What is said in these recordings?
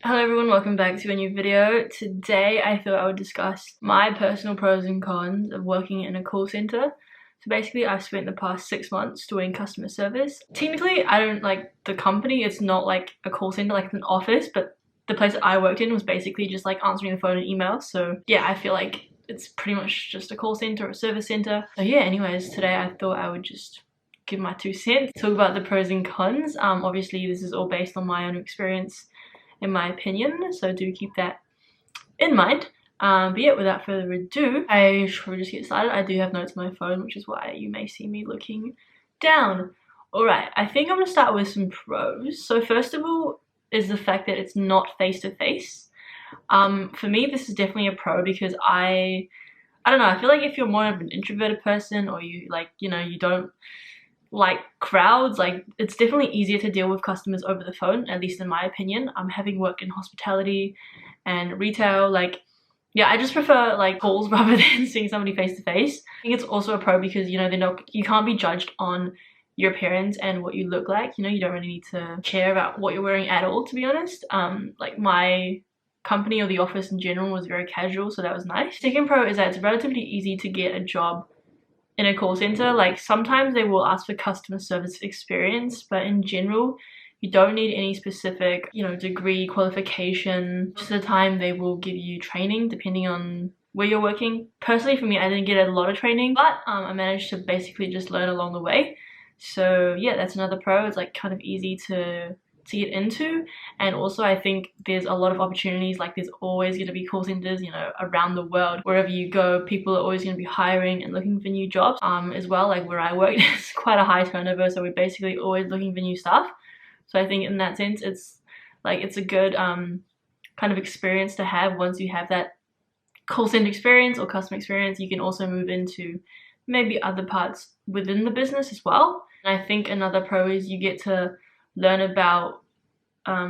Hello everyone, welcome back to a new video. Today I thought I would discuss my personal pros and cons of working in a call center. So basically I've spent the past 6 months doing customer service. Technically I don't like the company, it's not like a call center, like an office, but the place that I worked in was basically just like answering the phone and email. So yeah, I feel like it's pretty much just a call center or a service center. So yeah, anyways, today I thought I would just give my 2 cents, talk about the pros and cons. Obviously this is all based on my own experience in my opinion, so do keep that in mind. But yeah, without further ado, I should probably just get started. I do have notes on my phone, which is why you may see me looking down. Alright, I think I'm gonna start with some pros. So first of all is the fact that it's not face-to-face. For me, this is definitely a pro because I don't know, I feel like if you're more of an introverted person or you you don't like crowds, like it's definitely easier to deal with customers over the phone, at least in my opinion. Having worked in hospitality and retail, like yeah, I just prefer like calls rather than seeing somebody face to face. I think it's also a pro because you can't be judged on your appearance and what you look like. You don't really need to care about what you're wearing at all, to be honest. Like my company or the office in general was very casual, so that was nice. Second pro is that it's relatively easy to get a job in a call center. Like sometimes they will ask for customer service experience, but in general you don't need any specific degree, qualification. Most of the time they will give you training depending on where you're working. Personally for me, I didn't get a lot of training, but I managed to basically just learn along the way. So yeah, that's another pro. It's like kind of easy to get into, and also I think there's a lot of opportunities. Like there's always going to be call centers around the world. Wherever you go, people are always going to be hiring and looking for new jobs. As well, like where I work, it's quite a high turnover, so we're basically always looking for new stuff. So I think in that sense it's a good kind of experience to have. Once you have that call center experience or customer experience, you can also move into maybe other parts within the business as well. And I think another pro is you get to learn about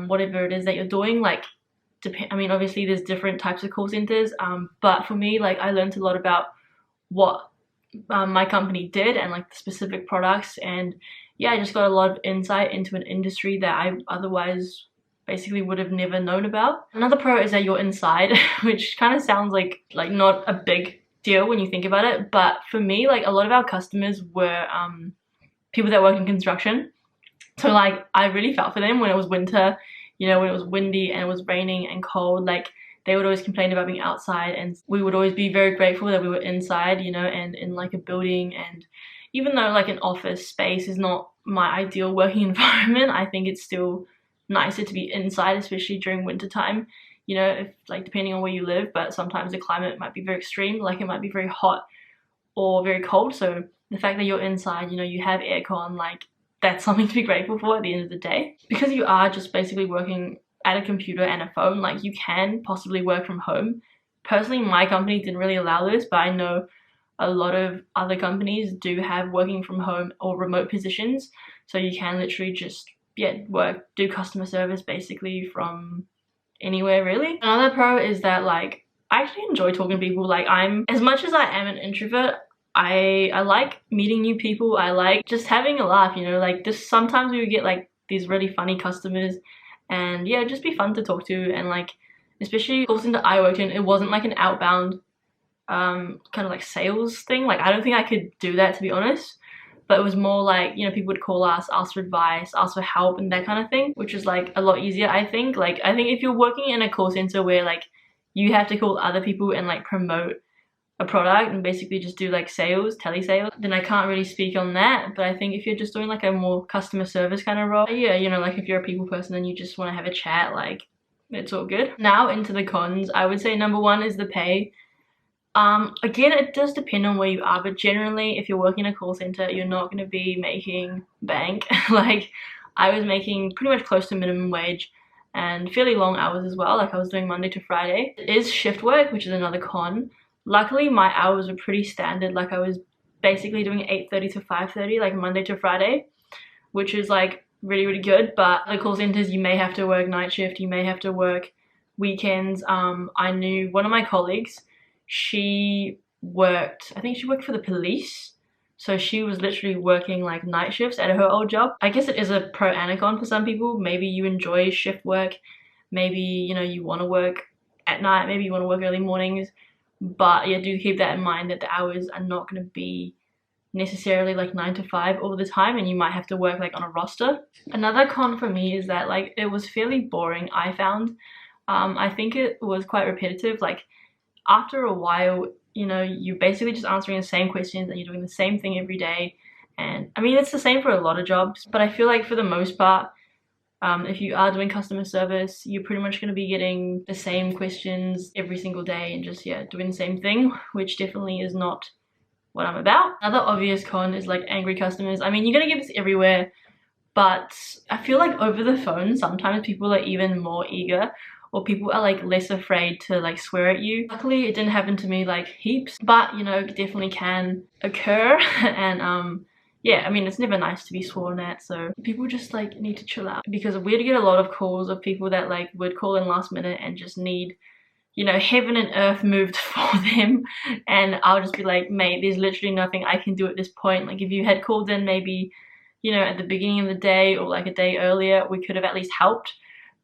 whatever it is that you're doing. Like obviously there's different types of call centers, but for me, like I learned a lot about what my company did and like the specific products, and yeah, I just got a lot of insight into an industry that I otherwise basically would have never known about. Another pro is that you're inside, which kind of sounds like not a big deal when you think about it, but for me, like a lot of our customers were people that work in construction. So like I really felt for them when it was winter, when it was windy and it was raining and cold. Like they would always complain about being outside, and we would always be very grateful that we were inside, and in like a building. And even though like an office space is not my ideal working environment, I think it's still nicer to be inside, especially during winter time, if like depending on where you live. But sometimes the climate might be very extreme, like it might be very hot or very cold. So the fact that you're inside, you have aircon, like that's something to be grateful for at the end of the day. Because you are just basically working at a computer and a phone, like you can possibly work from home. Personally, my company didn't really allow this, but I know a lot of other companies do have working from home or remote positions. So you can literally just do customer service basically from anywhere really. Another pro is that like I actually enjoy talking to people. Like as much as I am an introvert, I like meeting new people. I like just having a laugh, like just sometimes we would get like these really funny customers, and yeah, just be fun to talk to. And like especially call center I worked in, it wasn't like an outbound kind of like sales thing. Like I don't think I could do that, to be honest, but it was more like people would call us, ask for advice, ask for help and that kind of thing, which is like a lot easier. I think if you're working in a call center where like you have to call other people and like promote a product and basically just do like sales, telesales, then I can't really speak on that. But I think if you're just doing like a more customer service kind of role, yeah, like if you're a people person and you just want to have a chat, like it's all good. Now into the cons, I would say number one is the pay. Again, it does depend on where you are, but generally if you're working in a call center, you're not going to be making bank. Like I was making pretty much close to minimum wage and fairly long hours as well. Like I was doing Monday to Friday. It is shift work, which is another con. Luckily my hours were pretty standard. Like I was basically doing 8:30 to 5:30, like Monday to Friday, which is like really good. But the call centers, you may have to work night shift, you may have to work weekends. I knew one of my colleagues, I think she worked for the police, So she was literally working like night shifts at her old job. I guess it is a pro and a con for some people. Maybe you enjoy shift work. maybe, you know, you want to work at night, maybe you want to work early mornings, but yeah, do keep that in mind that the hours are not going to be necessarily like 9 to 5 all the time, and you might have to work like on a roster. Another con for me is that like it was fairly boring, I found. I think it was quite repetitive. Like after a while, you know, you're basically just answering the same questions and you're doing the same thing every day. And I mean, it's the same for a lot of jobs, but I feel like for the most part, if you are doing customer service, you're pretty much going to be getting the same questions every single day and just, yeah, doing the same thing, which definitely is not what I'm about. Another obvious con is like angry customers. I mean, you're going to get this everywhere, but I feel like over the phone, sometimes people are even more eager, or people are like less afraid to like swear at you. Luckily, it didn't happen to me like heaps, but you know, it definitely can occur. And yeah, I mean, it's never nice to be sworn at, so people just like need to chill out, because we'd get a lot of calls of people that like would call in last minute and just need, you know, heaven and earth moved for them, and I'll just be like, mate, there's literally nothing I can do at this point. Like if you had called in maybe, you know, at the beginning of the day or like a day earlier, we could have at least helped,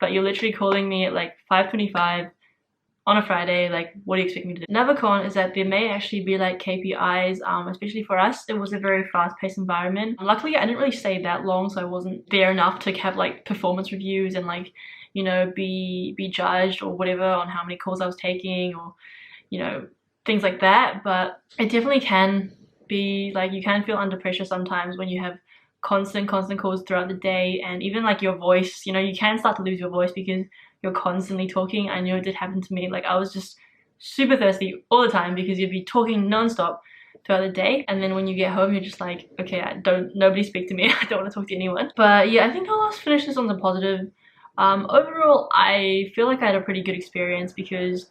but you're literally calling me at like 5:25 on a Friday. Like, what do you expect me to do? Another con is that there may actually be like KPIs, especially for us. It was a very fast-paced environment. Luckily, I didn't really stay that long, so I wasn't there enough to have like performance reviews and like, you know, be judged or whatever on how many calls I was taking, or, you know, things like that. But it definitely can be like, you can feel under pressure sometimes when you have constant calls throughout the day, and even like your voice, you know, you can start to lose your voice because you're constantly talking. I know it did happen to me. Like I was just super thirsty all the time because you'd be talking non-stop throughout the day, and then when you get home you're just like, okay, nobody speak to me. I don't want to talk to anyone. But yeah, I think I'll just finish this on the positive. Overall, I feel like I had a pretty good experience because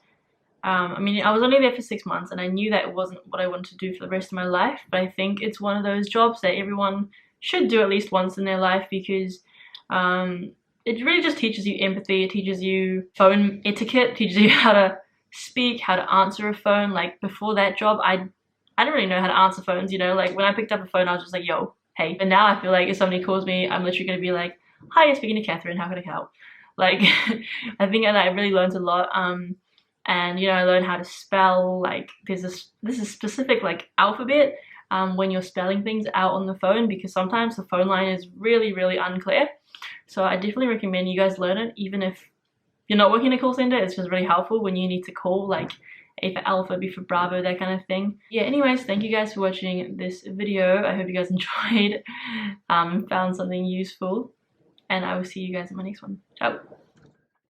I mean, I was only there for 6 months and I knew that it wasn't what I wanted to do for the rest of my life, but I think it's one of those jobs that everyone should do at least once in their life, because it really just teaches you empathy, it teaches you phone etiquette, teaches you how to speak, how to answer a phone. Like before that job, I didn't really know how to answer phones, you know, like when I picked up a phone I was just like, yo, hey. But now I feel like if somebody calls me, I'm literally going to be like, hi, you're speaking to Catherine, how can I help? Like I think I really learned a lot. And you know, I learned how to spell. Like there's this is specific like alphabet when you're spelling things out on the phone, because sometimes the phone line is really unclear. So I definitely recommend you guys learn it, even if you're not working in a call center. It's just really helpful when you need to call, like A for Alpha, B for Bravo, that kind of thing. Yeah, anyways, thank you guys for watching this video. I hope you guys enjoyed, found something useful, and I will see you guys in my next one. Ciao.